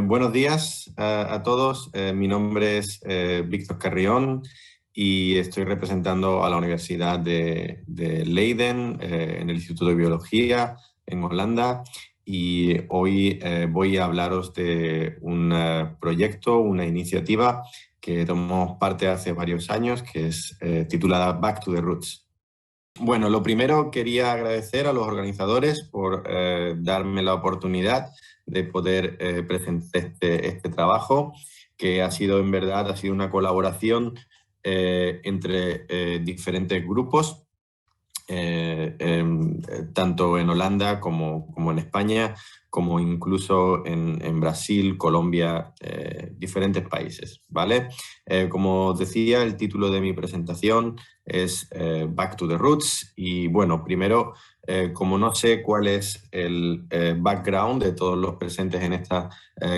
Buenos días a todos. Mi nombre es Víctor Carrión y estoy representando a la Universidad de Leiden en el Instituto de Biología en Holanda. Y hoy voy a hablaros de un proyecto, una iniciativa que tomamos parte hace varios años, que es titulada Back to the Roots. Bueno, lo primero quería agradecer a los organizadores por darme la oportunidad de poder presentar este trabajo, que ha sido en verdad una colaboración entre diferentes grupos, tanto en Holanda como en España, como incluso en Brasil, Colombia, diferentes países, ¿vale? Como decía, el título de mi presentación es Back to the Roots. Y bueno, primero, como no sé cuál es el background de todos los presentes en esta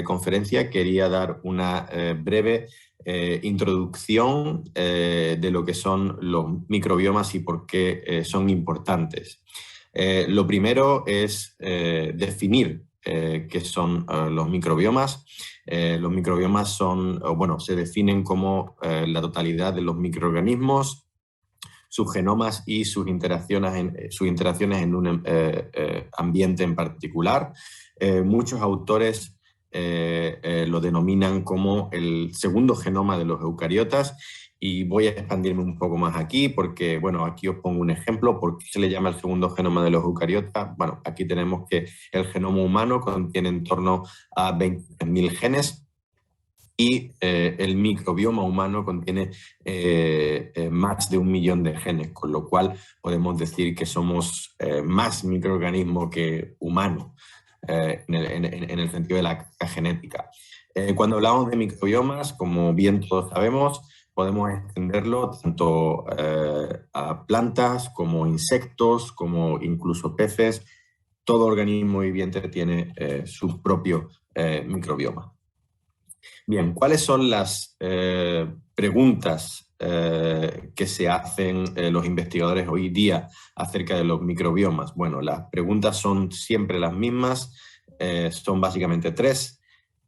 conferencia, quería dar una breve introducción de lo que son los microbiomas y por qué son importantes. Lo primero es definir qué son los microbiomas. Los microbiomas se definen como la totalidad de los microorganismos, sus genomas y sus interacciones en un ambiente en particular. Muchos autores lo denominan como el segundo genoma de los eucariotas, y voy a expandirme un poco más aquí porque, bueno, aquí os pongo un ejemplo. ¿Por qué se le llama el segundo genoma de los eucariotas? Bueno, aquí tenemos que el genoma humano contiene en torno a 20.000 genes, y el microbioma humano contiene más de 1 millón de genes, con lo cual podemos decir que somos más microorganismo que humano en el sentido de la carga genética. Cuando hablamos de microbiomas, como bien todos sabemos, podemos extenderlo tanto a plantas como insectos, como incluso peces. Todo organismo viviente tiene su propio microbioma. Bien, ¿cuáles son las preguntas que se hacen los investigadores hoy día acerca de los microbiomas? Bueno, las preguntas son siempre las mismas, son básicamente 3.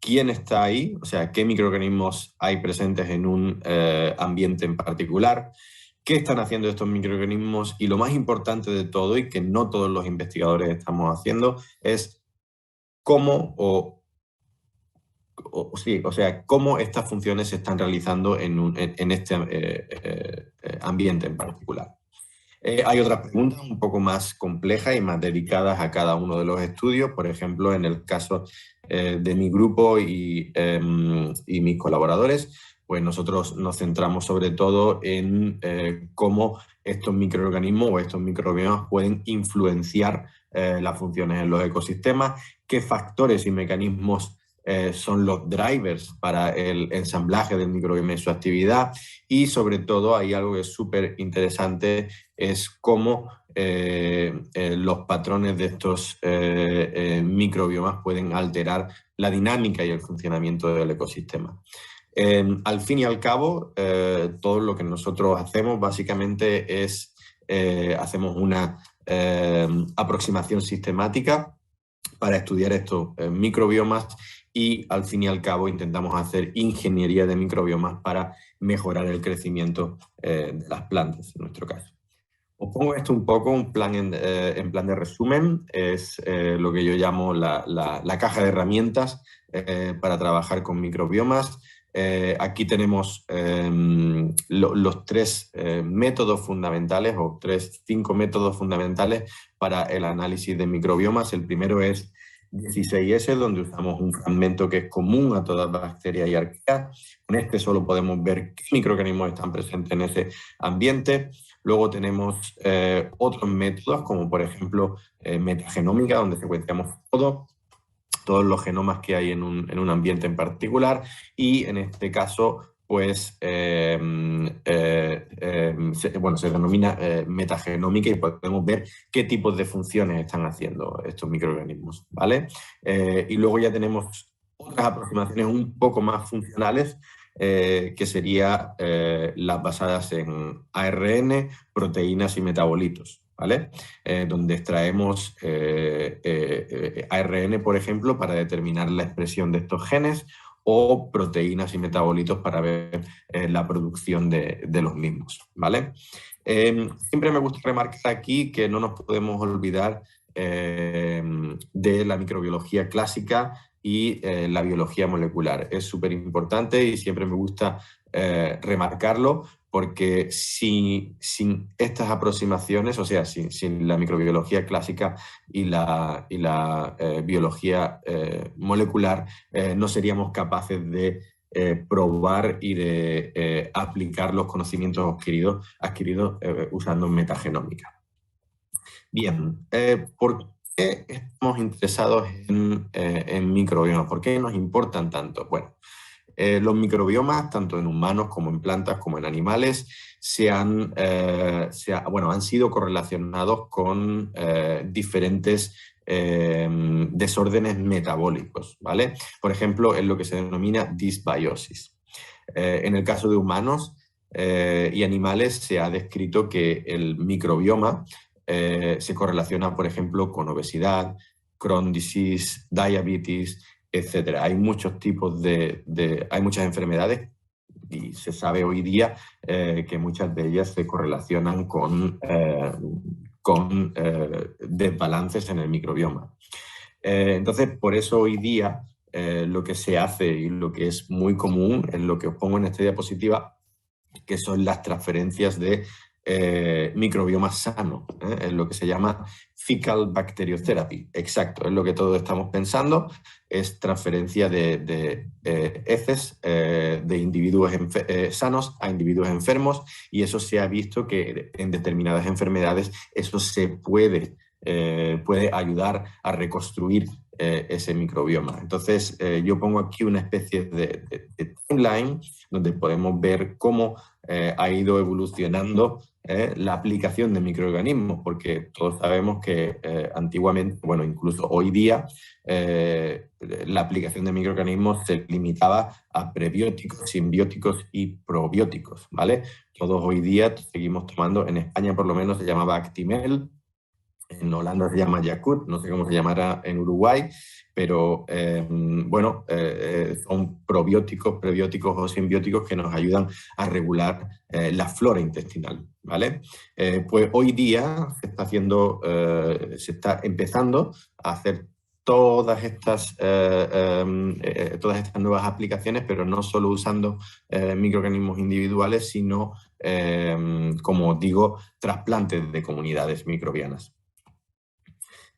¿Quién está ahí? O sea, ¿qué microorganismos hay presentes en un ambiente en particular? ¿Qué están haciendo estos microorganismos? Y lo más importante de todo, y que no todos los investigadores estamos haciendo, es cómo cómo estas funciones se están realizando en este ambiente en particular. Hay otras preguntas un poco más complejas y más dedicadas a cada uno de los estudios. Por ejemplo, en el caso de mi grupo y mis colaboradores, pues nosotros nos centramos sobre todo en cómo estos microorganismos o estos microbiomas pueden influenciar las funciones en los ecosistemas, qué factores y mecanismos son los drivers para el ensamblaje del microbioma y su actividad. Y sobre todo hay algo que es súper interesante, es cómo los patrones de estos microbiomas pueden alterar la dinámica y el funcionamiento del ecosistema. Al fin y al cabo, todo lo que nosotros hacemos básicamente es hacemos una aproximación sistemática para estudiar estos microbiomas, y al fin y al cabo intentamos hacer ingeniería de microbiomas para mejorar el crecimiento de las plantas, en nuestro caso. Os pongo esto un poco en plan de resumen. Es lo que yo llamo la caja de herramientas para trabajar con microbiomas. Aquí tenemos los 3 métodos fundamentales, o 5 métodos fundamentales para el análisis de microbiomas. El primero es 16S, donde usamos un fragmento que es común a todas las bacterias y arqueas. Con este solo podemos ver qué microorganismos están presentes en ese ambiente. Luego tenemos otros métodos, como por ejemplo metagenómica, donde secuenciamos todos los genomas que hay en un ambiente en particular, y en este caso pues se denomina metagenómica, y podemos ver qué tipos de funciones están haciendo estos microorganismos, ¿vale? Y luego ya tenemos otras aproximaciones un poco más funcionales, que serían las basadas en ARN, proteínas y metabolitos, ¿vale? Donde extraemos ARN, por ejemplo, para determinar la expresión de estos genes, o proteínas y metabolitos para ver la producción de los mismos, ¿vale? Siempre me gusta remarcar aquí que no nos podemos olvidar de la microbiología clásica y la biología molecular. Es súper importante y siempre me gusta remarcarlo, porque sin estas aproximaciones, o sea, sin la microbiología clásica y la biología molecular, no seríamos capaces de probar y de aplicar los conocimientos adquiridos usando metagenómica. Bien, ¿por qué estamos interesados en microbiomas? ¿Por qué nos importan tanto? Bueno, los microbiomas, tanto en humanos como en plantas como en animales, han sido correlacionados con diferentes desórdenes metabólicos, ¿vale? Por ejemplo, en lo que se denomina disbiosis. En el caso de humanos y animales se ha descrito que el microbioma se correlaciona, por ejemplo, con obesidad, Crohn's disease, diabetes, etcétera. Hay muchos tipos hay muchas enfermedades y se sabe hoy día que muchas de ellas se correlacionan con desbalances en el microbioma. Entonces, por eso hoy día lo que se hace y lo que es muy común es lo que os pongo en esta diapositiva, que son las transferencias de microbioma sano, es lo que se llama fecal bacteriotherapy. Exacto, es lo que todos estamos pensando, es transferencia de heces de individuos sanos a individuos enfermos, y eso se ha visto que en determinadas enfermedades eso se puede ayudar a reconstruir ese microbioma. Entonces, yo pongo aquí una especie de timeline donde podemos ver cómo ha ido evolucionando la aplicación de microorganismos, porque todos sabemos que antiguamente, bueno, incluso hoy día, la aplicación de microorganismos se limitaba a prebióticos, simbióticos y probióticos, ¿vale? Todos hoy día seguimos tomando, en España por lo menos se llamaba Actimel, en Holanda se llama Yakult, no sé cómo se llamará en Uruguay, pero son probióticos, prebióticos o simbióticos que nos ayudan a regular la flora intestinal, ¿vale? Pues hoy día se está empezando a hacer todas estas nuevas aplicaciones, pero no solo usando microorganismos individuales, sino, como digo, trasplantes de comunidades microbianas.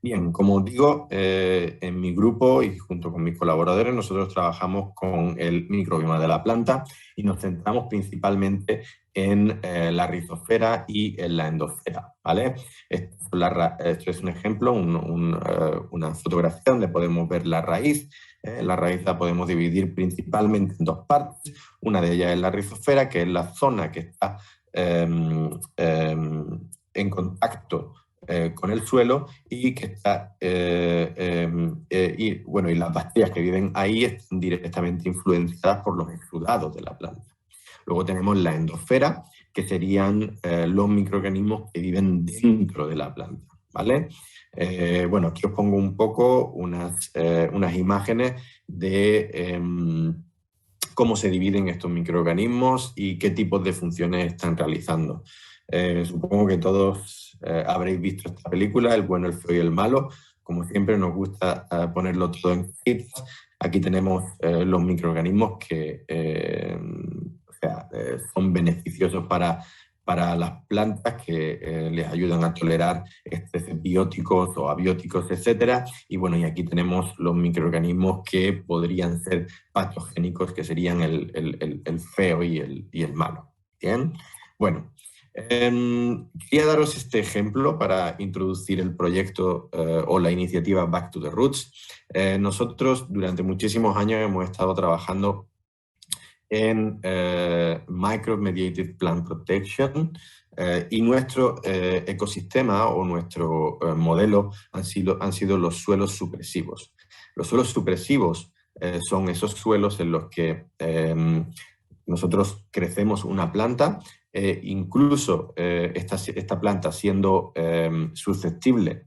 Bien, como digo, en mi grupo y junto con mis colaboradores nosotros trabajamos con el microbioma de la planta y nos centramos principalmente en la rizosfera y en la endosfera, ¿vale? Esto es un ejemplo, una fotografía donde podemos ver la raíz. La raíz la podemos dividir principalmente en dos partes. Una de ellas es la rizosfera, que es la zona que está en contacto con el suelo y que está y las bacterias que viven ahí están directamente influenciadas por los exudados de la planta. Luego tenemos la endosfera, que serían los microorganismos que viven dentro de la planta, ¿vale? Bueno, aquí os pongo un poco unas imágenes de cómo se dividen estos microorganismos y qué tipos de funciones están realizando. Supongo que todos habréis visto esta película, El bueno, el feo y el malo. Como siempre nos gusta ponerlo todo en cajitas. Aquí tenemos los microorganismos que son beneficiosos para las plantas, que les ayudan a tolerar estrés bióticos o abióticos, etc. Y bueno, y aquí tenemos los microorganismos que podrían ser patogénicos, que serían el feo y el malo. Bien, bueno. Quería daros este ejemplo para introducir el proyecto o la iniciativa Back to the Roots. Nosotros durante muchísimos años hemos estado trabajando en Microbe-Mediated Plant Protection y nuestro ecosistema o nuestro modelo han sido los suelos supresivos. Los suelos supresivos son esos suelos en los que nosotros crecemos una planta incluso esta planta siendo susceptible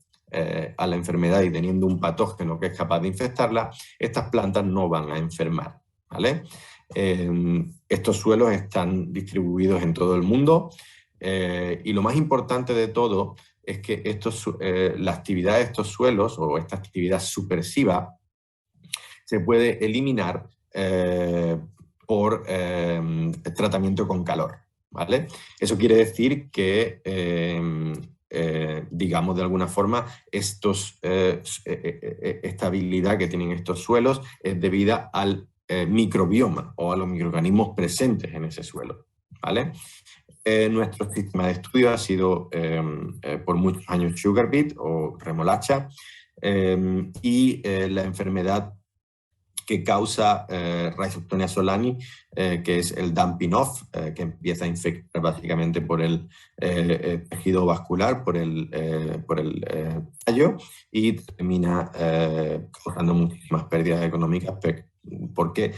a la enfermedad y teniendo un patógeno que es capaz de infectarla, estas plantas no van a enfermar, ¿vale? Estos suelos están distribuidos en todo el mundo y lo más importante de todo es que la actividad de estos suelos o esta actividad subversiva se puede eliminar por tratamiento con calor, ¿vale? Eso quiere decir que, digamos de alguna forma, esta habilidad que tienen estos suelos es debida al microbioma o a los microorganismos presentes en ese suelo, ¿vale? Nuestro sistema de estudio ha sido por muchos años sugar beet o remolacha y la enfermedad que causa Rhizoctonia solani, que es el damping off, que empieza a infectar básicamente por el tejido vascular, por el tallo, y termina causando muchísimas pérdidas económicas porque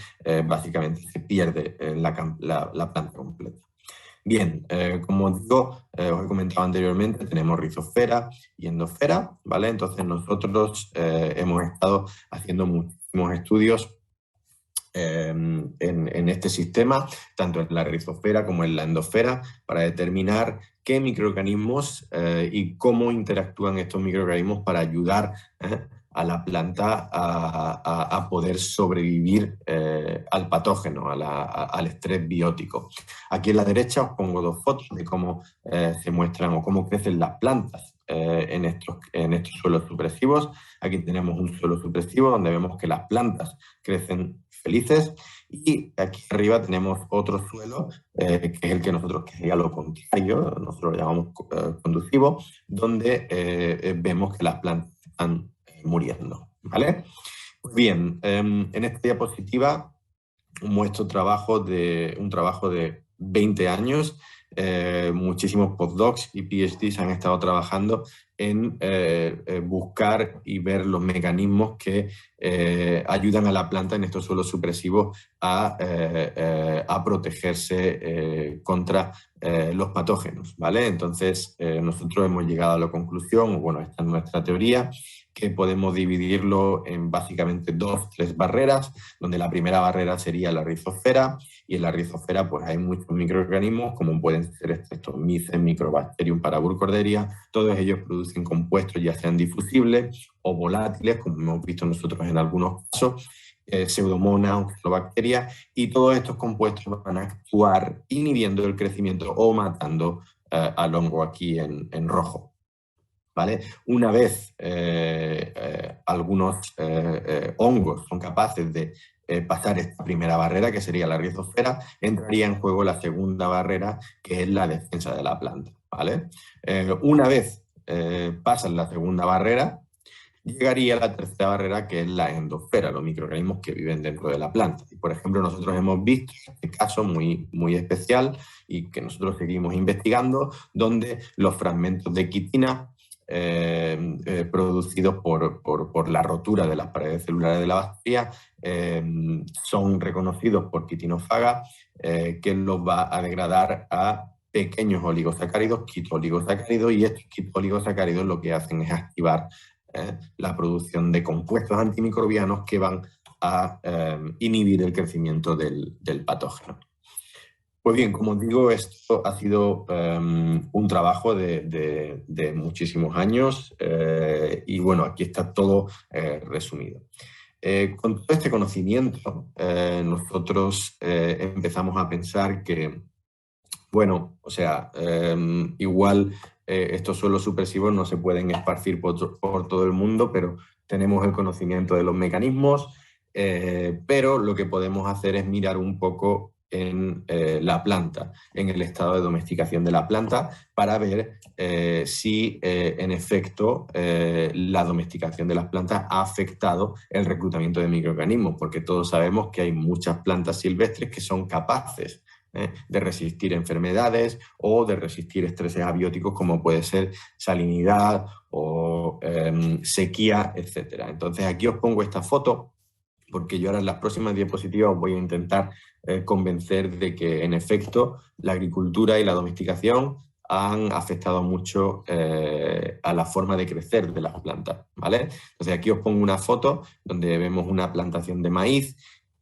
básicamente se pierde la planta completa. Bien, como digo, os he comentado anteriormente, tenemos rizosfera y endosfera, ¿vale? Entonces nosotros hemos estado haciendo muchísimos estudios en este sistema, tanto en la rizosfera como en la endosfera, para determinar qué microorganismos y cómo interactúan estos microorganismos para ayudar a la planta a poder sobrevivir al patógeno, al estrés biótico. Aquí en la derecha os pongo dos fotos de cómo se muestran o cómo crecen las plantas en estos suelos supresivos. Aquí tenemos un suelo supresivo donde vemos que las plantas crecen felices, y aquí arriba tenemos otro suelo que es el que sería lo contrario, nosotros lo llamamos conducivo, donde vemos que las plantas están muriendo, ¿vale? Pues bien, en esta diapositiva muestro un trabajo de 20 años. Muchísimos postdocs y PhDs han estado trabajando en buscar y ver los mecanismos que ayudan a la planta en estos suelos supresivos a protegerse contra los patógenos, ¿vale? Entonces, nosotros hemos llegado a la conclusión, bueno, esta es nuestra teoría, que podemos dividirlo en básicamente 2-3 barreras, donde la primera barrera sería la rizosfera, y en la rizosfera pues hay muchos microorganismos, como pueden ser estos mices, Microbacterium, Paraburcorderia. Todos ellos producen compuestos ya sean difusibles o volátiles, como hemos visto nosotros en algunos casos, Pseudomonas o Celobacterias, y todos estos compuestos van a actuar inhibiendo el crecimiento o matando al hongo aquí en rojo. ¿Vale? Una vez algunos hongos son capaces de pasar esta primera barrera, que sería la rizosfera, entraría en juego la segunda barrera, que es la defensa de la planta, ¿vale? Una vez pasan la segunda barrera, llegaría la tercera barrera, que es la endosfera, los microorganismos que viven dentro de la planta. Y, por ejemplo, nosotros hemos visto este caso muy, muy especial y que nosotros seguimos investigando, donde los fragmentos de quitina producidos por la rotura de las paredes celulares de la bacteria son reconocidos por quitinofaga, que los va a degradar a pequeños oligosacáridos, quitoligosacáridos, y estos quitoligosacáridos lo que hacen es activar la producción de compuestos antimicrobianos que van a inhibir el crecimiento del patógeno. Pues bien, como digo, esto ha sido un trabajo de muchísimos años y bueno, aquí está todo resumido. Con todo este conocimiento, nosotros empezamos a pensar que, bueno, o sea, igual estos suelos supresivos no se pueden esparcir por todo el mundo, pero tenemos el conocimiento de los mecanismos, pero lo que podemos hacer es mirar un poco en la planta, en el estado de domesticación de la planta, para ver si en efecto la domesticación de las plantas ha afectado el reclutamiento de microorganismos, porque todos sabemos que hay muchas plantas silvestres que son capaces de resistir enfermedades o de resistir estreses abióticos, como puede ser salinidad o sequía, etc. Entonces aquí os pongo esta foto porque yo ahora en las próximas diapositivas voy a intentar convencer de que, en efecto, la agricultura y la domesticación han afectado mucho a la forma de crecer de las plantas, ¿vale? Entonces aquí os pongo una foto donde vemos una plantación de maíz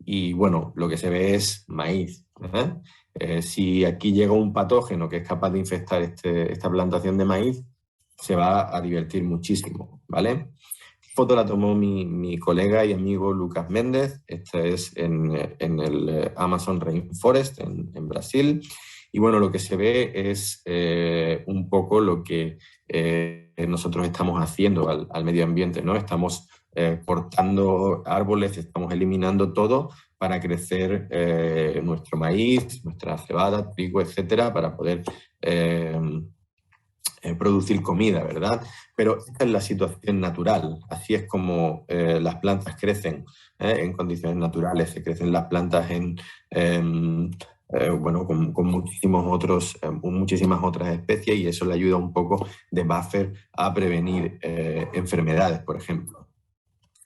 y, bueno, lo que se ve es maíz, ¿eh? Si aquí llega un patógeno que es capaz de infectar esta plantación de maíz, se va a divertir muchísimo, ¿vale? Foto la tomó mi colega y amigo Lucas Méndez. Esta es en el Amazon Rainforest, en Brasil. Y bueno, lo que se ve es un poco lo que nosotros estamos haciendo al medio ambiente, ¿no? Estamos cortando árboles, estamos eliminando todo para crecer nuestro maíz, nuestra cebada, trigo, etcétera, para poder producir comida, ¿verdad? Pero esta es la situación natural, así es como las plantas crecen en condiciones naturales, se crecen las plantas bueno, con muchísimas otras especies, y eso le ayuda un poco de buffer a prevenir enfermedades, por ejemplo.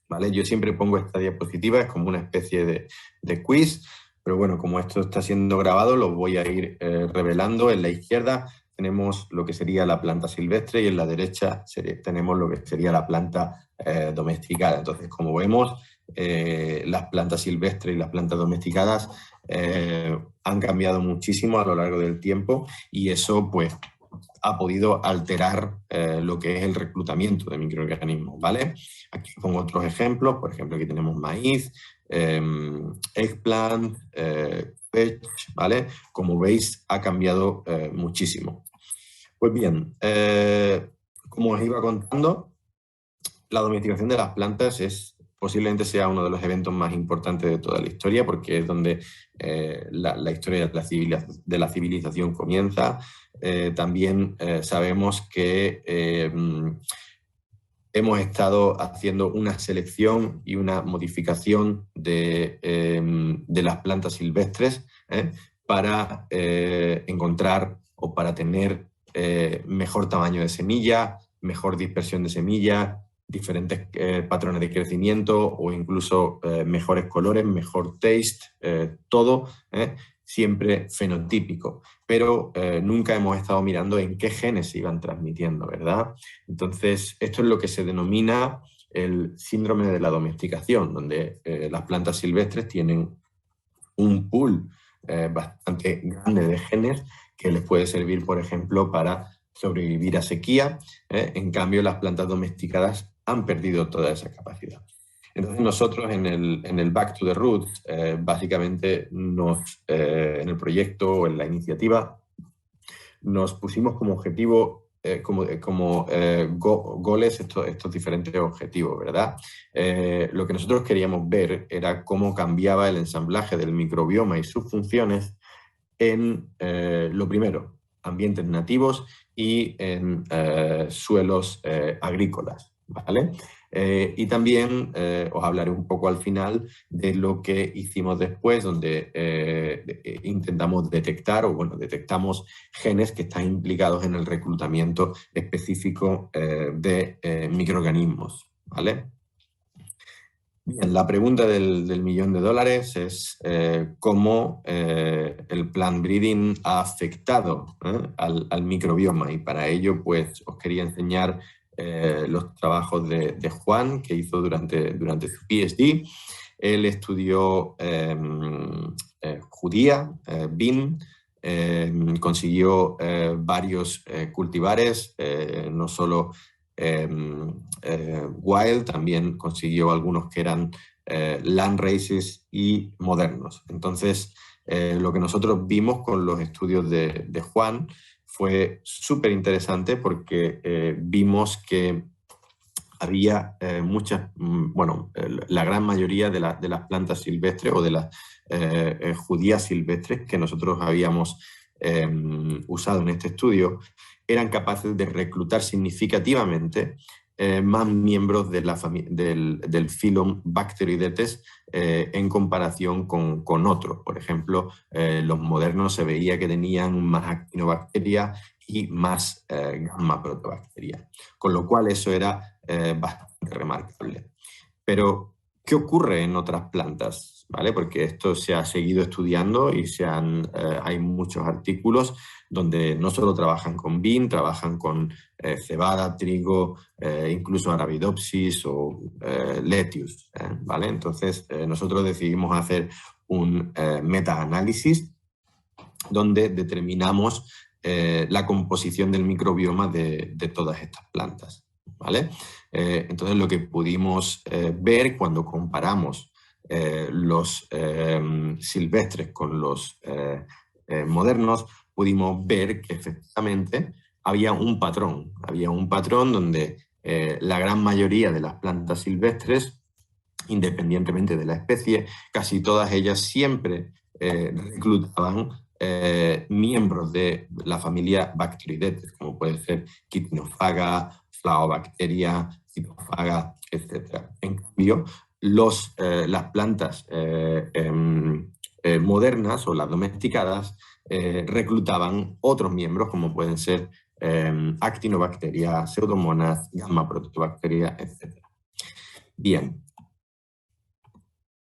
¿Vale? Yo siempre pongo esta diapositiva, es como una especie de quiz, pero bueno, como esto está siendo grabado, lo voy a ir revelando. En la izquierda tenemos lo que sería la planta silvestre y en la derecha tenemos lo que sería la planta domesticada. Entonces, como vemos, las plantas silvestres y las plantas domesticadas han cambiado muchísimo a lo largo del tiempo, y eso pues ha podido alterar lo que es el reclutamiento de microorganismos, ¿vale? Aquí pongo otros ejemplos, por ejemplo, aquí tenemos maíz, eggplant, vetch, ¿vale? Como veis, ha cambiado muchísimo. Pues bien, como os iba contando, la domesticación de las plantas posiblemente sea uno de los eventos más importantes de toda la historia, porque es donde la historia de la civilización comienza. También sabemos que hemos estado haciendo una selección y una modificación de las plantas silvestres para encontrar o para tener mejor tamaño de semilla, mejor dispersión de semilla, diferentes patrones de crecimiento o incluso mejores colores, mejor taste, todo siempre fenotípico. Pero nunca hemos estado mirando en qué genes se iban transmitiendo, ¿verdad? Entonces, esto es lo que se denomina el síndrome de la domesticación, donde las plantas silvestres tienen un pool bastante grande de genes que les puede servir, por ejemplo, para sobrevivir a sequía. En cambio, las plantas domesticadas han perdido toda esa capacidad. Entonces nosotros en el Back to the Roots, básicamente en el proyecto o en la iniciativa, nos pusimos como objetivo, goles, estos diferentes objetivos, ¿verdad? Lo que nosotros queríamos ver era cómo cambiaba el ensamblaje del microbioma y sus funciones en, lo primero, ambientes nativos y en suelos agrícolas, ¿vale? Y también os hablaré un poco al final de lo que hicimos después, donde intentamos detectar, o bueno, detectamos genes que están implicados en el reclutamiento específico de microorganismos, ¿vale? Bien, la pregunta del millón de dólares es cómo el plant breeding ha afectado al microbioma, y para ello pues os quería enseñar los trabajos de Juan, que hizo durante su PhD. Él estudió judía, bean, consiguió varios cultivares, no solo Wild, también consiguió algunos que eran land races y modernos. Entonces, lo que nosotros vimos con los estudios de Juan fue súper interesante, porque vimos que había la gran mayoría de las plantas silvestres o de las judías silvestres que nosotros habíamos usado en este estudio eran capaces de reclutar significativamente más miembros del filum Bacteroidetes en comparación con otros. Por ejemplo, los modernos se veía que tenían más actinobacterias y más gamma protobacterias, con lo cual eso era bastante remarcable. Pero, ¿Qué ocurre en otras plantas? ¿Vale? Porque esto se ha seguido estudiando y hay muchos artículos donde no solo trabajan con BIN, trabajan con cebada, trigo, incluso Arabidopsis o Lettuce, ¿vale? Entonces, nosotros decidimos hacer un metaanálisis donde determinamos la composición del microbioma de todas estas plantas, ¿vale? Entonces, lo que pudimos ver cuando comparamos los silvestres con los modernos, pudimos ver que efectivamente había un patrón donde la gran mayoría de las plantas silvestres, independientemente de la especie, casi todas ellas siempre reclutaban miembros de la familia Bacteroidetes, como puede ser Chitinofaga, Flavobacteria, Cytofaga, etc. En cambio, las plantas modernas o las domesticadas reclutaban otros miembros, como pueden ser Actinobacteria, Pseudomonas, Gamma Protobacteria, etc. Bien.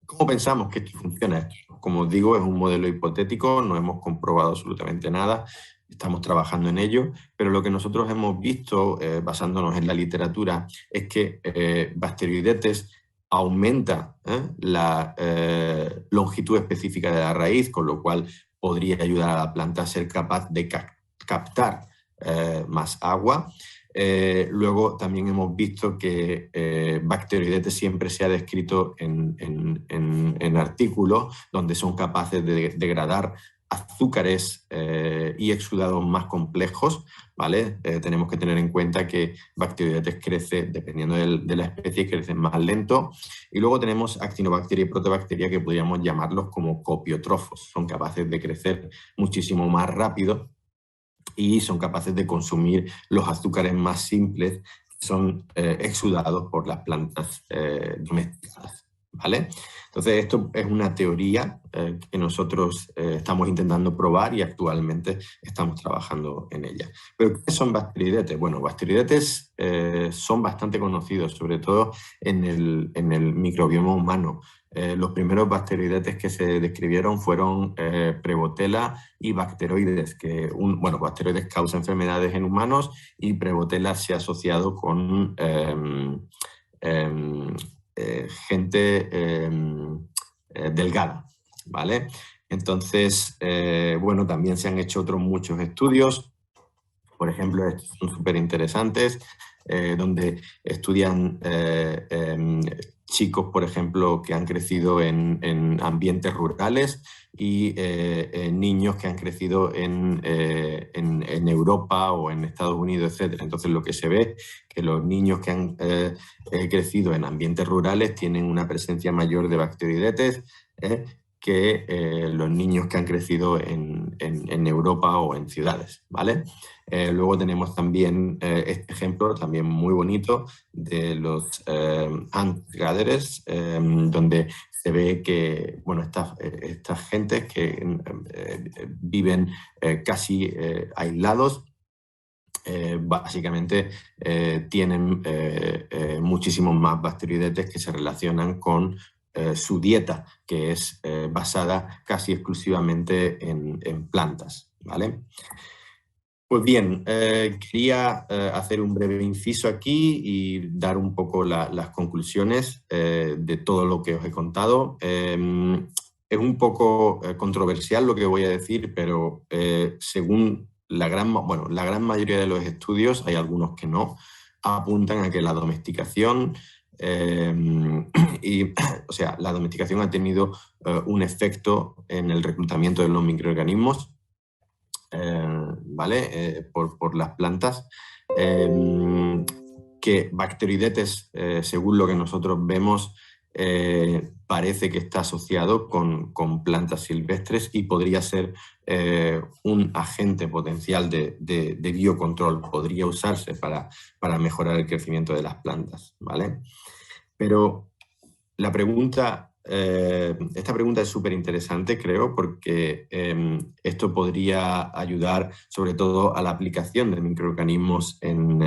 ¿Cómo pensamos que esto funciona? Como os digo, es un modelo hipotético, no hemos comprobado absolutamente nada, estamos trabajando en ello, pero lo que nosotros hemos visto, basándonos en la literatura, es que Bacteroidetes aumenta la longitud específica de la raíz, con lo cual podría ayudar a la planta a ser capaz de captar más agua. Luego también hemos visto que Bacteroidetes siempre se ha descrito en artículos donde son capaces de degradar azúcares y exudados más complejos, ¿vale? Tenemos que tener en cuenta que Bacteroidetes crece, dependiendo de la especie, crece más lento. Y luego tenemos Actinobacteria y Protobacteria, que podríamos llamarlos como copiotrofos. Son capaces de crecer muchísimo más rápido y son capaces de consumir los azúcares más simples que son exudados por las plantas domesticadas, ¿vale? Entonces, esto es una teoría que nosotros estamos intentando probar y actualmente estamos trabajando en ella. ¿Pero qué son Bacteroidetes? Bueno, Bacteroidetes son bastante conocidos, sobre todo en el microbioma humano. Los primeros Bacteroidetes que se describieron fueron Prevotella y Bacteroides, bueno, Bacteroides causa enfermedades en humanos y Prevotella se ha asociado con gente delgada, ¿vale? Entonces, bueno, también se han hecho otros muchos estudios, por ejemplo, estos son súper interesantes, donde estudian chicos, por ejemplo, que han crecido en ambientes rurales y niños que han crecido en Europa o en Estados Unidos, etc. Entonces, lo que se ve es que los niños que han crecido en ambientes rurales tienen una presencia mayor de Bacteroidetes que los niños que han crecido en Europa o en ciudades, ¿vale? Luego tenemos también este ejemplo, también muy bonito, de los hunter-gatherers, donde se ve que, bueno, estas gentes que viven casi aislados, básicamente tienen muchísimos más Bacteroidetes que se relacionan con su dieta, que es basada casi exclusivamente en plantas, ¿vale? Pues bien, quería hacer un breve inciso aquí y dar un poco las conclusiones de todo lo que os he contado. Es un poco controversial lo que voy a decir, pero según la gran mayoría de los estudios, hay algunos que no, apuntan a que la domesticación o sea, la domesticación ha tenido un efecto en el reclutamiento de los microorganismos, ¿vale? Por las plantas, que Bacteroidetes, según lo que nosotros vemos, parece que está asociado con plantas silvestres y podría ser un agente potencial de biocontrol, podría usarse para mejorar el crecimiento de las plantas, ¿vale? Pero esta pregunta es súper interesante, creo, porque esto podría ayudar sobre todo a la aplicación de microorganismos en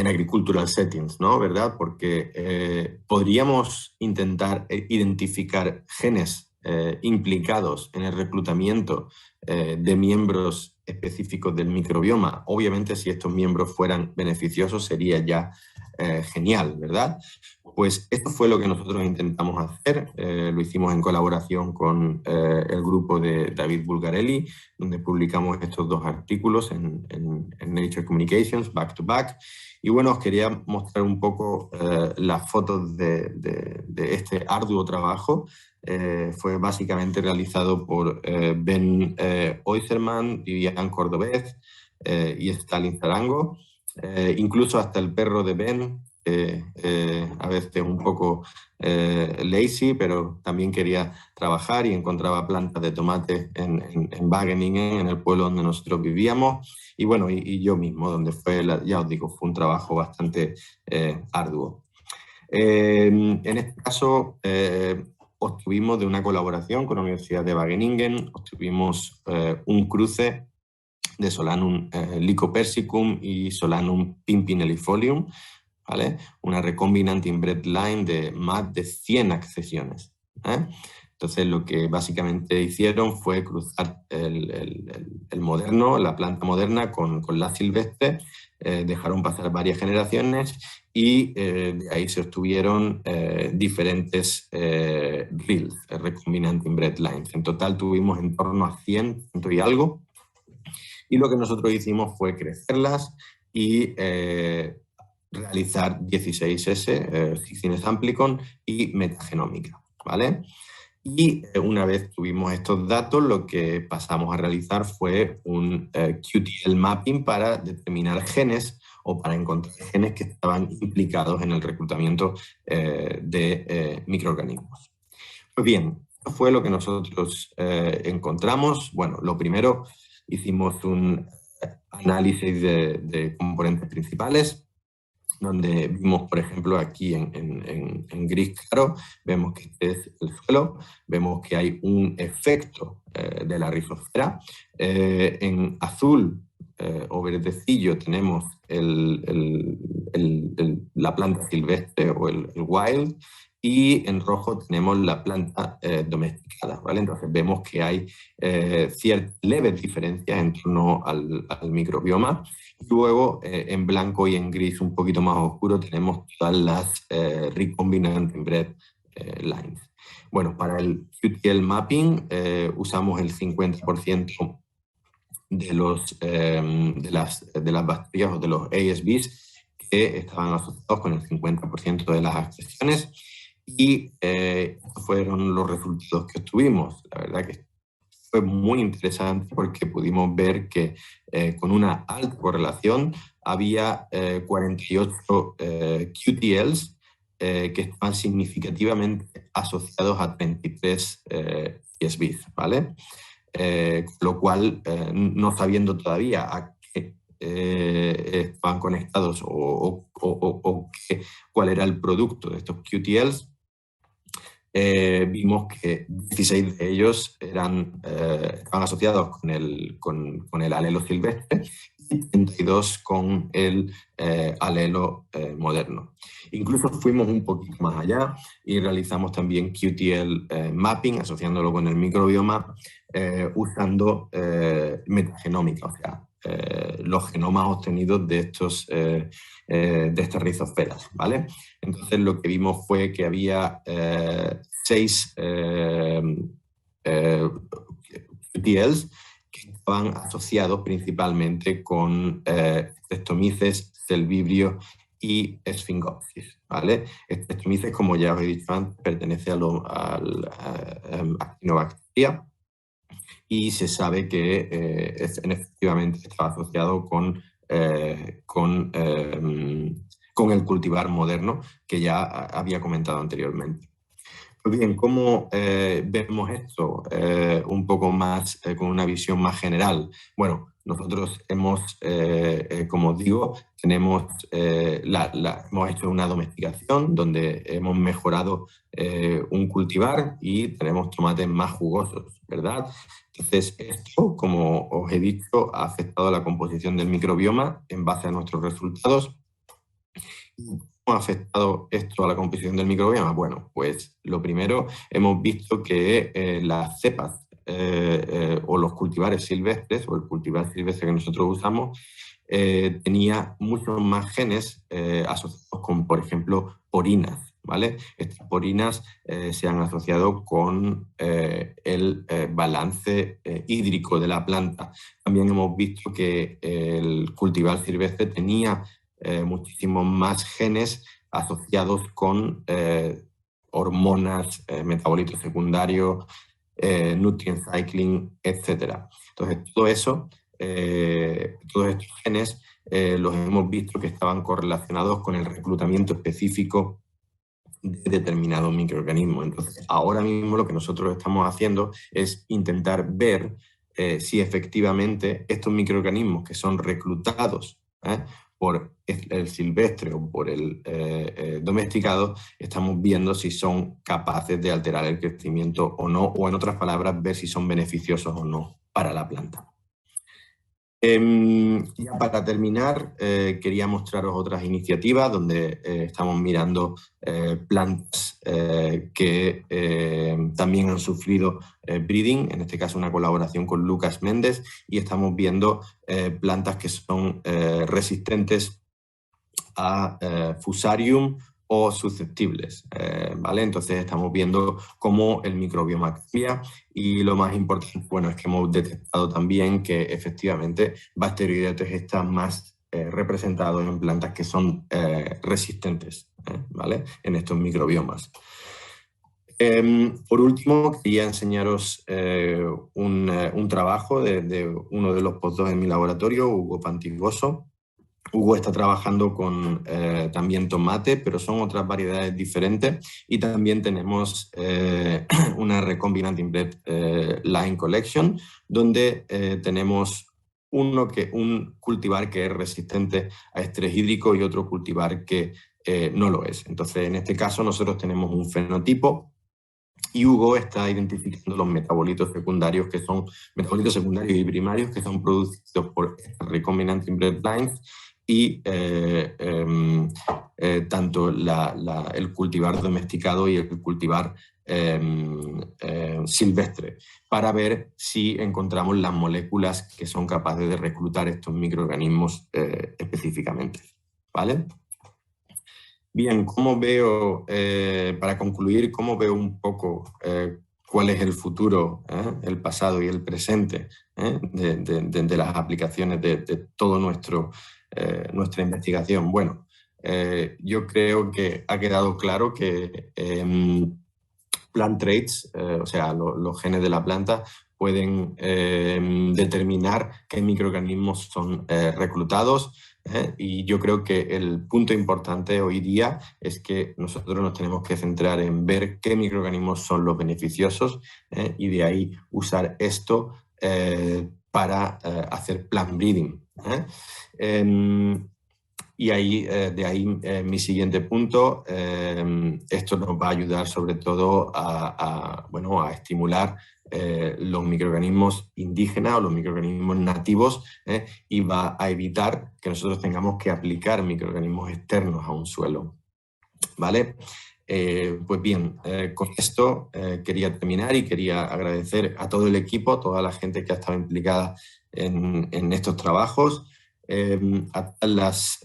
agricultural settings, ¿no? ¿Verdad? Porque podríamos intentar identificar genes implicados en el reclutamiento de miembros específicos del microbioma. Obviamente, si estos miembros fueran beneficiosos, sería ya genial, ¿verdad? Pues esto fue lo que nosotros intentamos hacer. Lo hicimos en colaboración con el grupo de David Bulgarelli, donde publicamos estos 2 artículos en Nature Communications, back to back. Y bueno, os quería mostrar un poco las fotos de este arduo trabajo. Fue básicamente realizado por Ben Oyserman, Vivian Cordobés y Stalin Zarango. Incluso hasta el perro de Ben, a veces un poco lazy, pero también quería trabajar y encontraba plantas de tomate en Wageningen, en el pueblo donde nosotros vivíamos, y bueno, y yo mismo, donde fue, ya os digo, fue un trabajo bastante arduo. En este caso, obtuvimos de una colaboración con la Universidad de Wageningen, obtuvimos un cruce de Solanum lycopersicum y Solanum pimpinellifolium, ¿vale? Una recombinant inbred line de más de 100 accesiones. Entonces, lo que básicamente hicieron fue cruzar el moderno, la planta moderna, con la silvestre, dejaron pasar varias generaciones y de ahí se obtuvieron diferentes RILs, recombinant inbred lines. En total tuvimos en torno a 100 y algo, y lo que nosotros hicimos fue crecerlas y realizar 16S, Cicines amplicon y metagenómica, ¿vale? Y una vez tuvimos estos datos, lo que pasamos a realizar fue un QTL mapping para determinar genes o para encontrar genes que estaban implicados en el reclutamiento de microorganismos. Pues bien, esto fue lo que nosotros encontramos. Bueno, lo primero, hicimos un análisis de componentes principales, donde vimos, por ejemplo, aquí en gris claro, vemos que este es el suelo, vemos que hay un efecto de la rizosfera. En azul o verdecillo tenemos la planta silvestre o el wild, y en rojo tenemos la planta domesticada, ¿vale? Entonces vemos que hay ciertas leves diferencias en torno al microbioma. Luego, en blanco y en gris un poquito más oscuro, tenemos todas las recombinant inbred lines. Bueno, para el QTL mapping usamos el 50% de las bacterias o de los ASBs que estaban asociados con el 50% de las accesiones, y fueron los resultados que obtuvimos. La verdad que fue muy interesante porque pudimos ver que con una alta correlación había 48 QTLs que estaban significativamente asociados a 33 CSVs, ¿vale? Lo cual, no sabiendo todavía a qué estaban conectados o cuál era el producto de estos QTLs, vimos que 16 de ellos estaban asociados con el alelo silvestre y 32 con el alelo moderno. Incluso fuimos un poquito más allá y realizamos también QTL mapping, asociándolo con el microbioma, usando metagenómica, o sea, los genomas obtenidos de estas rizosferas, ¿vale? Entonces lo que vimos fue que había 6 QTLs que estaban asociados principalmente con Streptomyces, Celvibrio y Sphingopsis, ¿vale? Streptomyces, como ya os he dicho antes, pertenece a Actinobacteria, y se sabe que efectivamente estaba asociado con el cultivar moderno que ya había comentado anteriormente. Pues bien, ¿cómo vemos esto un poco más, con una visión más general? Bueno, nosotros hemos, como os digo, hemos hecho una domesticación donde hemos mejorado un cultivar y tenemos tomates más jugosos, ¿verdad? Entonces, esto, como os he dicho, ha afectado a la composición del microbioma en base a nuestros resultados. ¿Cómo ha afectado esto a la composición del microbioma? Bueno, pues lo primero, hemos visto que las cepas o los cultivares silvestres, o el cultivar silvestre que nosotros usamos, tenía muchos más genes asociados con, por ejemplo, porinas, ¿vale? Estas porinas se han asociado con el balance hídrico de la planta. También hemos visto que el cultivar silvestre tenía muchísimos más genes asociados con hormonas, metabolitos secundarios, nutrient cycling, etc. Entonces, todos estos genes los hemos visto que estaban correlacionados con el reclutamiento específico de determinados microorganismos. Entonces, ahora mismo lo que nosotros estamos haciendo es intentar ver si efectivamente estos microorganismos que son reclutados por el silvestre o por el domesticado, estamos viendo si son capaces de alterar el crecimiento o no, o en otras palabras, ver si son beneficiosos o no para la planta. Ya para terminar, quería mostraros otras iniciativas donde estamos mirando plantas que también han sufrido breeding, en este caso una colaboración con Lucas Méndez, y estamos viendo plantas que son resistentes a Fusarium o susceptibles, ¿vale? Entonces estamos viendo cómo el microbioma cambia y lo más importante, bueno, es que hemos detectado también que efectivamente Bacteroidetes está más representado en plantas que son resistentes, ¿vale? En estos microbiomas. Por último, quería enseñaros un trabajo de uno de los postdocs en mi laboratorio, Hugo Pantigoso. Hugo está trabajando con también tomate, pero son otras variedades diferentes. Y también tenemos una Recombinant Inbred Line Collection, donde tenemos un cultivar que es resistente a estrés hídrico y otro cultivar que no lo es. Entonces, en este caso, nosotros tenemos un fenotipo y Hugo está identificando los metabolitos secundarios, que son metabolitos secundarios y primarios, que son producidos por Recombinant Inbred Lines y tanto el cultivar domesticado y el cultivar silvestre, para ver si encontramos las moléculas que son capaces de reclutar estos microorganismos específicamente. ¿Vale? Bien, ¿cómo veo, para concluir, cómo veo un poco cuál es el futuro, el pasado y el presente de las aplicaciones de toda nuestra investigación? Bueno, yo creo que ha quedado claro que plant traits, o sea, los genes de la planta, pueden determinar qué microorganismos son reclutados. Y yo creo que el punto importante hoy día es que nosotros nos tenemos que centrar en ver qué microorganismos son los beneficiosos y de ahí usar esto para hacer plant breeding. Y ahí, de ahí mi siguiente punto, esto nos va a ayudar sobre todo bueno, a estimular los microorganismos indígenas o los microorganismos nativos y va a evitar que nosotros tengamos que aplicar microorganismos externos a un suelo. ¿Vale? Pues bien, con esto quería terminar y quería agradecer a todo el equipo, a toda la gente que ha estado implicada en estos trabajos, a las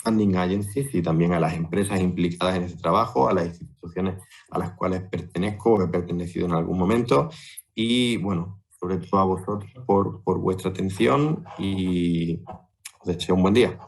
funding agencies y también a las empresas implicadas en ese trabajo, a las instituciones a las cuales pertenezco o he pertenecido en algún momento y, bueno, sobre todo a vosotros por vuestra atención y os deseo un buen día.